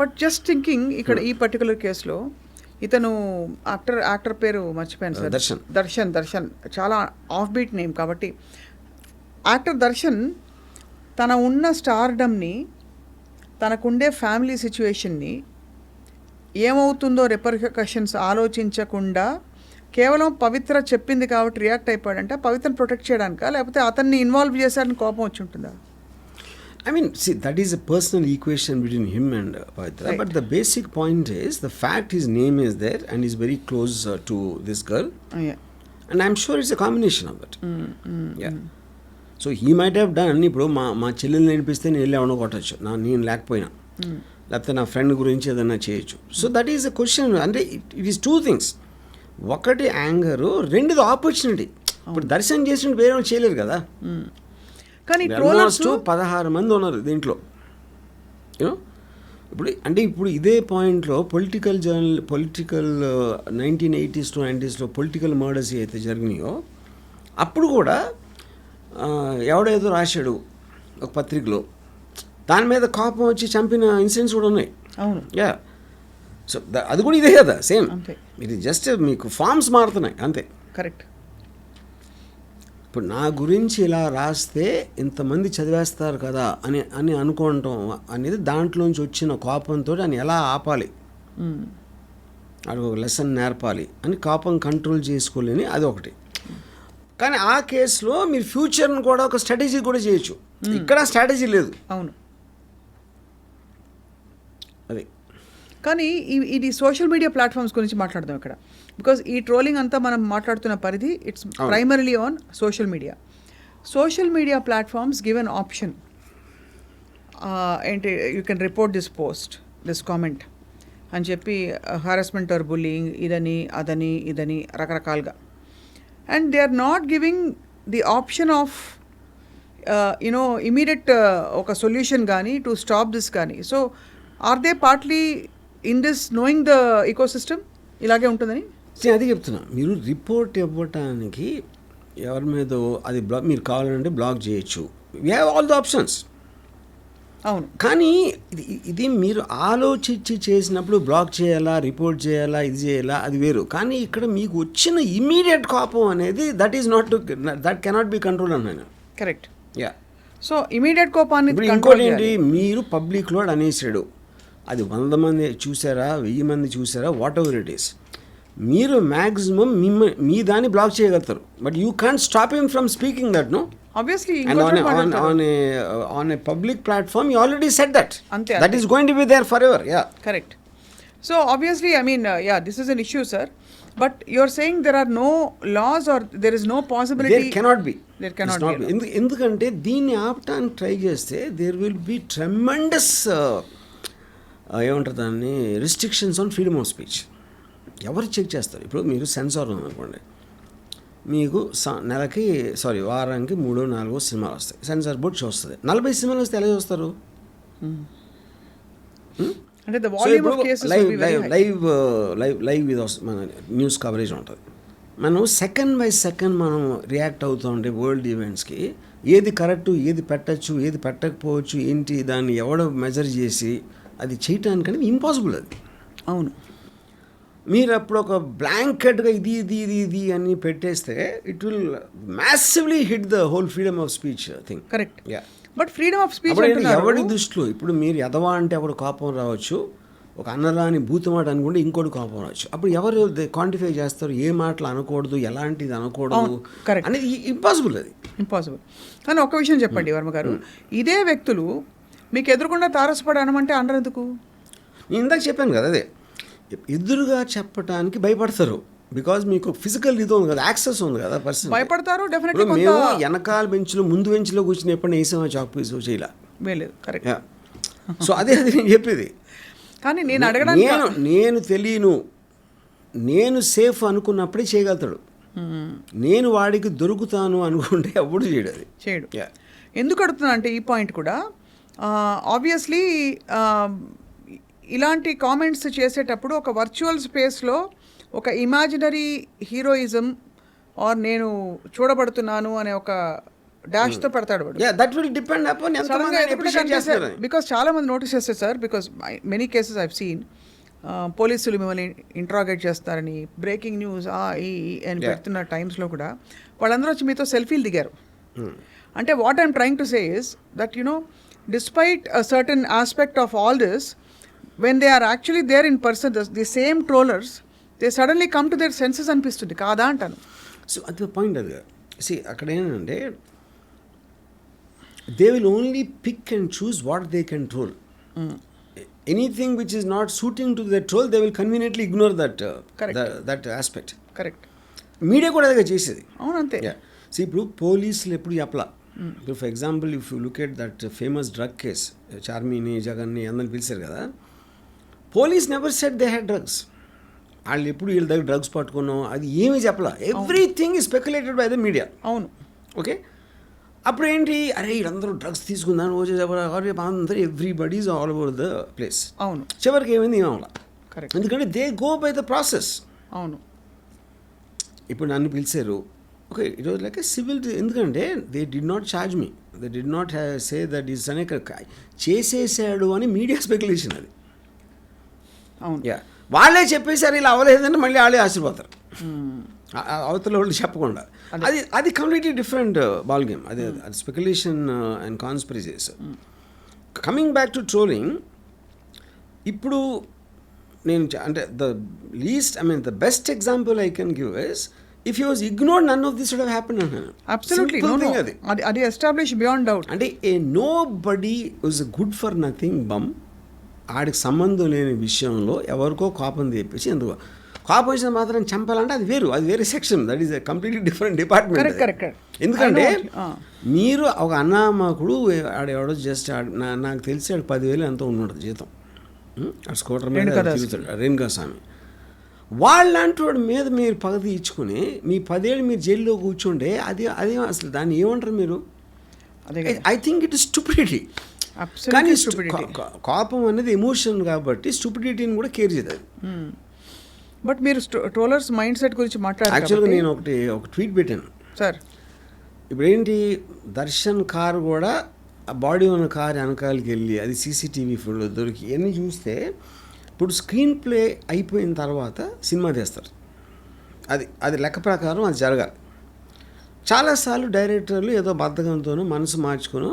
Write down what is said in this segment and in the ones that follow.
But just thinking ఇక్కడ ఈ particular కేసులో ఇతను యాక్టర్ పేరు మర్చిపోయాను సార్. దర్శన్ చాలా ఆఫ్ బీట్ నేమ్ కాబట్టి యాక్టర్ దర్శన్ తన ఉన్న స్టార్డమ్ని, తనకుండే ఫ్యామిలీ సిచ్యువేషన్ని ఏమవుతుందో రిపర్కషన్స్ ఆలోచించకుండా కేవలం పవిత్ర చెప్పింది కాబట్టి రియాక్ట్ అయిపోయాడంటే పవిత్రను ప్రొటెక్ట్ చేయడానికా, లేకపోతే అతన్ని ఇన్వాల్వ్ చేశారని కోపం వచ్చి ఉంటుందా? I mean, see, that is a personal equation between him and Pavitra. Right. But the basic point is the fact his name is there and he's very close to this girl. Yeah. And I'm sure it's a combination of it. Yeah. So he might have done, ఇప్పుడు మా చెల్లెల్ని నేర్పిస్తే నేను వెళ్ళి ఎవడో కొట్టచ్చు, నేను లేకపోయినా, లేకపోతే నా ఫ్రెండ్ గురించి ఏదైనా చేయొచ్చు. So that is a question. అంటే ఇట్ ఈస్ టూ థింగ్స్. ఒకటి యాంగరు, రెండుది ఆపర్చునిటీ. ఇప్పుడు దర్శనం చేసినట్టు వేరే వాళ్ళు చేయలేరు కదా. కానీ 16 మంది ఉన్నారు దీంట్లో. యూనో ఇప్పుడు ఇదే పాయింట్లో political 1980s to 90s political murders అయితే జరిగినాయో అప్పుడు కూడా ఎవడేదో రాశాడు ఒక పత్రికలో, దాని మీద కోపం వచ్చి చంపిన ఇన్సిడెంట్స్ కూడా ఉన్నాయి. అవును. యా. సో అది కూడా ఇదే కదా, సేమ్. ఇది జస్ట్ మీకు ఫార్మ్స్ మారుతున్నాయి అంతే. కరెక్ట్. ఇప్పుడు నా గురించి ఇలా రాస్తే ఇంతమంది చదివేస్తారు కదా అని అనుకోవటం అనేది దాంట్లోంచి వచ్చిన కోపంతో అని ఎలా ఆపాలి, అది ఒక లెసన్ నేర్పాలి అని కోపం కంట్రోల్ చేసుకోలేని అది ఒకటి. కానీ ఆ కేసులో మీరు ఫ్యూచర్ని కూడా ఒక స్ట్రాటజీ కూడా చేయొచ్చు. ఇక్కడ స్ట్రాటజీ లేదు. అవును. అది. కానీ ఇది సోషల్ మీడియా ప్లాట్ఫామ్స్ గురించి మాట్లాడదాం ఇక్కడ. బికాజ్ ఈ ట్రోలింగ్ అంతా మనం మాట్లాడుతున్న పరిధి it's primarily on social media. Social media platforms give an option, ఏంటి, you can report this post, this comment అని చెప్పి హారాస్మెంట్ ఆర్ బుల్లింగ్ ఇదని రకరకాలుగా. And they are not giving the option of immediate ఒక సొల్యూషన్ కానీ to stop this కానీ. So are they partly in this knowing the ecosystem ఇలాగే ఉంటుందని అది చెప్తున్నా. మీరు రిపోర్ట్ ఇవ్వటానికి ఎవరి మీద అది మీరు కావాలంటే బ్లాక్ చేయొచ్చు. We have all the options. అవును. కానీ ఇది మీరు ఆలోచించి చేసినప్పుడు బ్లాక్ చేయాలా, రిపోర్ట్ చేయాలా, ఇది చేయాలా, అది వేరు. కానీ ఇక్కడ మీకు వచ్చిన ఇమీడియట్ కోపం అనేది దట్ కెనాట్ బి కంట్రోల్ అన్నాను. కరెక్ట్. యా. సో ఇమీడియట్ కోపాన్ని ఇప్పుడు ఇంకోటి ఏంటి, మీరు పబ్లిక్లో అనేసాడు, అది 100 మంది చూసారా, 1000 మంది చూసారా, వాట్ ఎవర్ ఇట్ ఈస్, మీరు మ్యాక్సిమం మీ దాన్ని బ్లాక్ చేయగలుగుతారు. But you can't stop him from speaking that, no. Obviously, and on a public platform, you already said that. That is going to be there forever. Yeah. Correct. So obviously, I mean, this is an issue, sir. But you're saying there are no laws or there is no possibility. There cannot be. There cannot be. ఎందుకంటే దీన్ని ఆపటానికి try చేస్తే there will be tremendous ఏమంటారు దాన్ని, restrictions on freedom of speech. ఎవరు check చేస్తారు? ఇప్పుడు మీరు censor అనుకోండి, మీకు వారానికి 3-4 సినిమాలు వస్తాయి, సెన్సార్ బోర్డు చూస్తుంది. 40 సినిమాలు వస్తే ఎలా చూస్తారు? లైవ్ ఇది మన న్యూస్ కవరేజ్ ఉంటుంది. మనం సెకండ్ బై సెకండ్ మనం రియాక్ట్ అవుతూ ఉంటే వరల్డ్ ఈవెంట్స్కి ఏది కరెక్టు, ఏది పెట్టచ్చు, ఏది పెట్టకపోవచ్చు, ఏంటి దాన్ని ఎవడో మెజర్ చేసి అది చేయటానికని ఇంపాసిబుల్ అది. అవును. మీరు అప్పుడు ఒక బ్లాంకెట్గా ఇది అని పెట్టేస్తే it will massively hit the whole freedom of speech thing. Correct. But freedom of speech ఎవరి దృష్టిలో ఇప్పుడు మీరు ఎదవా అంటే ఒకడు కోపం రావచ్చు, ఒక అన్నరాని బూతుమాట అనుకుంటే ఇంకోటి కోపం రావచ్చు. అప్పుడు ఎవరు క్వాంటిఫై చేస్తారు, ఏ మాటలు అనకూడదు, ఎలాంటిది అనకూడదు అనేది ఇంపాసిబుల్. అది ఇంపాసిబుల్. కానీ ఒక విషయం చెప్పండి వర్మ గారు, ఇదే వ్యక్తులు మీకు ఎదురుకుండా తారసపడి అనమంటే అనరు ఎందుకు? నేను ఇందాక చెప్పాను కదా, అదే ఎదురుగా చెప్పడానికి భయపడతారు. బికాజ్ మీకు ఫిజికల్ ఇది ఉంది కదా, యాక్సెస్ ఉంది కదా, పర్సన్ భయపడతారు. డెఫినెట్లీ మేము వెనకాల బెంచ్లో ముందు బెంచ్లో కూర్చుని ఎప్పుడైనా వేసామా చాక్ పీస్ చేయలే. కరెక్ట్. సో అదే నేను చెప్పేది. కానీ నేను అడగడానికి నేను తెలియను, నేను సేఫ్ అనుకున్నప్పుడే చేయగలుగుతాడు. నేను వాడికి దొరుకుతాను అనుకుంటే అప్పుడు చేయడు. ఎందుకు అడుగుతున్నా అంటే ఈ పాయింట్ కూడా ఆబ్వియస్లీ ఇలాంటి కామెంట్స్ చేసేటప్పుడు ఒక వర్చువల్ స్పేస్లో ఒక ఇమాజినరీ హీరోయిజం ఆర్ నేను చూడబడుతున్నాను అనే ఒక డాష్తో పెడతాడు వాడు. దట్ విల్ డిపెండ్ అపాన్ ఎంతమంది అప్రిషియేట్ చేస్తారు. బికాస్ చాలా మంది నోటీస్ చేస్తారు sir, because many cases I've seen పోలీసులు మిమ్మల్ని ఇంట్రాగేట్ చేస్తారని, బ్రేకింగ్ న్యూస్ ఈ అని పెడుతున్న టైమ్స్లో కూడా వాళ్ళందరూ వచ్చి మీతో సెల్ఫీలు దిగారు. అంటే what I'm trying to say is that despite a certain aspect of all this, when they are actually there in person, the same trollers they suddenly come to their senses అనిపిస్తుంది కాదా అంటాను. సో అది point. అది అక్కడ ఏంటంటే they will only pick and choose what they can troll. Anything which is not suiting to their troll, they will conveniently ignore that aspect. Correct. Media కూడా అదే చేసేది. అవును, అంతే. సో ఇప్పుడు పోలీసులు ఎప్పుడు చెప్పలా. ఇప్పుడు for example if you look at that famous drug case, చార్మిని, జగన్ని అందరిని పిలిచారు కదా, police never said they had drugs. వాళ్ళు ఎప్పుడు వీళ్ళ దగ్గర డ్రగ్స్ పట్టుకున్నాం అది ఏమీ చెప్పలా. Everything is speculated by the media. అవును. ఓకే, అప్పుడు ఏంటి, అరే వీళ్ళందరూ డ్రగ్స్ తీసుకుందాను అందరూ everybody is all over the place. అవును. చివరికి ఏమైంది ఏమవలా. కరెక్ట్. ఎందుకంటే they go by the process. అవును. ఇప్పుడు నన్ను పిలిచారు, okay it was like a civil, ఎందుకంటే they did not charge me, they did not say that is అనే చేసేసాడు అని మీడియా స్పెక్యులేషన్ అది. అవును. వాళ్ళే చెప్పేసారు ఇలా అవ్వలేదంటే మళ్ళీ వాళ్ళే ఆశీర్వాదారు అవతల వాళ్ళు చెప్పకుండా. అది కంప్లీట్లీ డిఫరెంట్ బాల్ గేమ్. అది speculation and conspiracies. Coming back to trolling, ఇప్పుడు నేను అంటే the best example I can give is if you was ignored none of this would have happened అన్నాను. అబ్సల్యూట్లీ. అది ఎస్టాబ్లిష్ బియాండ్ డౌట్. అంటే a nobody was good for nothing bum, ఆడికి సంబంధం లేని విషయంలో ఎవరికో కోపం తెప్పించి ఎందుకు కోపం వచ్చిన మాత్రం చంపాలంటే అది వేరే section, that is a completely different department. ఎందుకంటే మీరు ఒక అన్నామకుడు ఆడెవడో జస్ట్ నాకు తెలిసి ఆడు 10,000 ఎంతో ఉన్నాడు జీతం, స్కూటర్ మీద తిరుగుతాడు, రేణుకా స్వామి. వాళ్ళంటి వాడి మీద మీరు పగ తీర్చుకుని మీ 10 ఏళ్ళు మీరు జైల్లో కూర్చుంటే అది అసలు దాన్ని ఏమంటారు మీరు? I think it is stupidity. కానీ కోపం అనేది ఎమోషన్ కాబట్టి స్టూపిడిటీని కూడా కేర్ చేయదు. బట్ మీరు ట్రోలర్స్ మైండ్ సెట్ గురించి మాట్లాడారు. యాక్చువల్గా నేను ఒక ట్వీట్ పెట్టాను సార్. ఇప్పుడు ఏంటి, దర్శన్ కారు కూడా ఆ బాడీ ఉన్న కారు వెనకాలకి వెళ్ళి అది సీసీటీవీ ఫుల్లో దొరికి ఇవన్నీ చూస్తే ఇప్పుడు స్క్రీన్ ప్లే అయిపోయిన తర్వాత సినిమా తీస్తారు. అది లెక్క ప్రకారం అది జరగాలి. చాలాసార్లు డైరెక్టర్లు ఏదో బద్ధకంతోనూ మనసు మార్చుకుని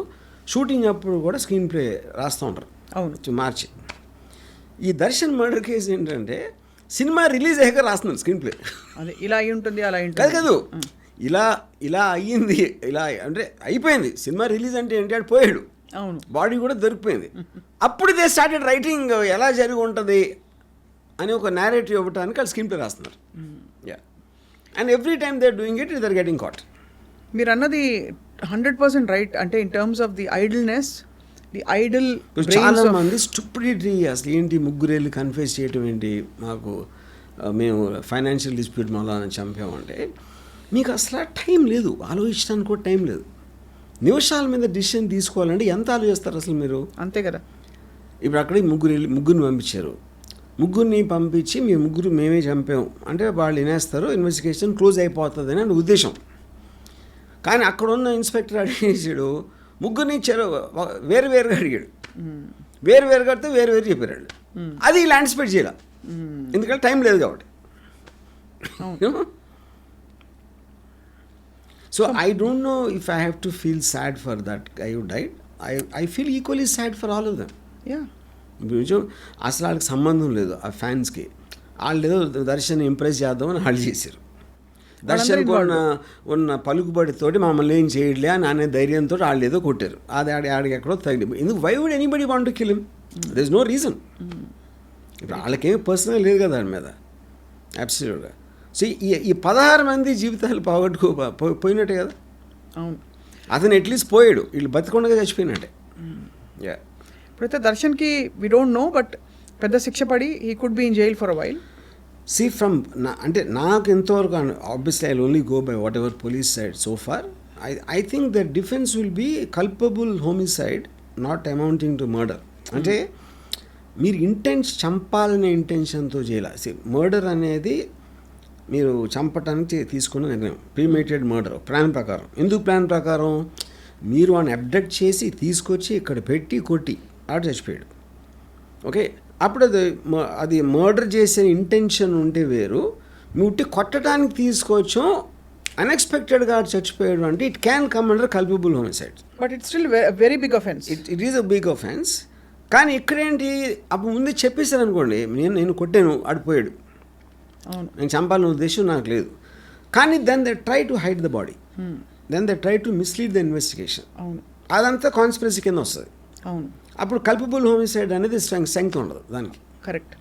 షూటింగ్ అప్పుడు కూడా స్క్రీన్ ప్లే రాస్తూ ఉంటారు. అవును, మార్చి. ఈ దర్శన్ మర్డర్ కేసు ఏంటంటే సినిమా రిలీజ్ అయ్యాక రాస్తున్నాను స్క్రీన్ ప్లే. అది ఇలా అయి ఉంటుంది, అలా ఉంటుంది కాదు, ఇలా అయ్యింది, ఇలా అంటే అయిపోయింది. సినిమా రిలీజ్ అంటే ఏంటి, ఆడు పోయాడు, అవును, బాడీ కూడా దొరికిపోయింది. అప్పుడు దే స్టార్టెడ్ రైటింగ్ ఎలా జరిగి ఉంటుంది అని ఒక నేరేటివ్ ఇవ్వడానికి వాళ్ళు స్క్రీన్ ప్లే రాస్తున్నారు. And every time they are doing it, they are getting caught. మీరు అన్నది 100% రైట్. అంటే in terms of the idleness, the idle చాలా మంది స్టూపిడిటీ, అసలు ఏంటి ముగ్గురేళ్ళు కన్ఫ్యూజ్ చేయటం ఏంటి, మాకు మేము ఫైనాన్షియల్ డిస్ప్యూట్ మళ్ళీ చంపామంటే మీకు అసలు టైం లేదు, ఆలోచించడానికి కూడా టైం లేదు. నిమిషాల మీద డిసిషన్ తీసుకోవాలంటే ఎంత ఆలోచిస్తారు అసలు మీరు? అంతే కదా. ఇప్పుడు అక్కడికి ముగ్గురిని పంపించారు. ముగ్గురిని పంపించి మేమే చంపాము అంటే వాళ్ళు వినేస్తారు, ఇన్వెస్టిగేషన్ క్లోజ్ అయిపోతుంది అని ఉద్దేశం. కానీ అక్కడ ఉన్న ఇన్స్పెక్టర్ అడిగేసాడు, ముగ్గురిని ఇచ్చారు, వేరుగా అడిగాడు, వేరుగా అడితే వేరు చెప్పారు. అది ఇలా యాంటిసిపేట్ చేయాలి, ఎందుకంటే టైం లేదు కాబట్టి. So I don't know if I have to feel sad for that guy who died. I feel equally sad for all of them. అసలు వాళ్ళకి సంబంధం లేదు ఆ ఫ్యాన్స్కి. వాళ్ళు ఏదో దర్శన్ ఇంప్రెస్ చేద్దామని వాళ్ళు చేశారు. దర్శన్ ఉన్న పలుకుబడితోటి మమ్మల్ని ఏం చేయట్లే అని అనే ధైర్యంతో వాళ్ళు ఏదో కొట్టారు. అది ఆడికి ఎక్కడో తగిలి. ఎందుకు why would anybody want to kill him? There is no reason. ఇప్పుడు వాళ్ళకేం పర్సనల్ లేదు కదా దాని మీద. అబ్సల్యూట్గా. సో ఈ 16 మంది జీవితాలు పోయినట్టే కదా. అవును, అతను అట్లీస్ట్ పోయాడు, వీళ్ళు బతికొండగా చచ్చిపోయినట్టే. ఇప్పుడైతే దర్శన్కి వి డోంట్ నో, బట్ పెద్ద శిక్ష పడి he could be in jail for a while. See from అంటే నాకు ఎంతవరకు obviously I'll only go by whatever police said so far. I think the defense will be culpable homicide not amounting to murder. అంటే మీరు చంపాలనే ఇంటెన్షన్తో చేయాలి. Murder అనేది మీరు చంపటానికి తీసుకున్న నిర్ణయం, ప్రీమేటెడ్ మర్డర్ ప్లాన్ ప్రకారం. ఎందుకు ప్లాన్ ప్రకారం? మీరు వాడిని అబ్డక్ట్ చేసి తీసుకొచ్చి ఇక్కడ పెట్టి కొట్టి ఆడు చచ్చిపోయాడు. ఓకే, అప్పుడు అది మర్డర్ చేసే ఇంటెన్షన్ ఉంటే వేరు. ముట్టి కొట్టడానికి తీసుకొచ్చాం, అన్ఎక్స్పెక్టెడ్గా చచ్చిపోయాడు అంటే it can come under culpable homicide. But it's still very big offence. It is a big offence. కానీ ఇక్కడేంటి, అప్పుడు ముందే చెప్పేశారు అనుకోండి, నేను కొట్టాను ఆడిపోయాడు, అవును, నేను చంపాలనే ఉద్దేశం నాకు లేదు. కానీ then they try to hide the body, then they try to mislead the investigation. అవును, అదంతా కాన్స్పిరసీ కింద వస్తుంది. అవును, అప్పుడు కల్పబుల్ హోమిసైడ్ అనేది శంక ఉండదు దానికి. కరెక్ట్.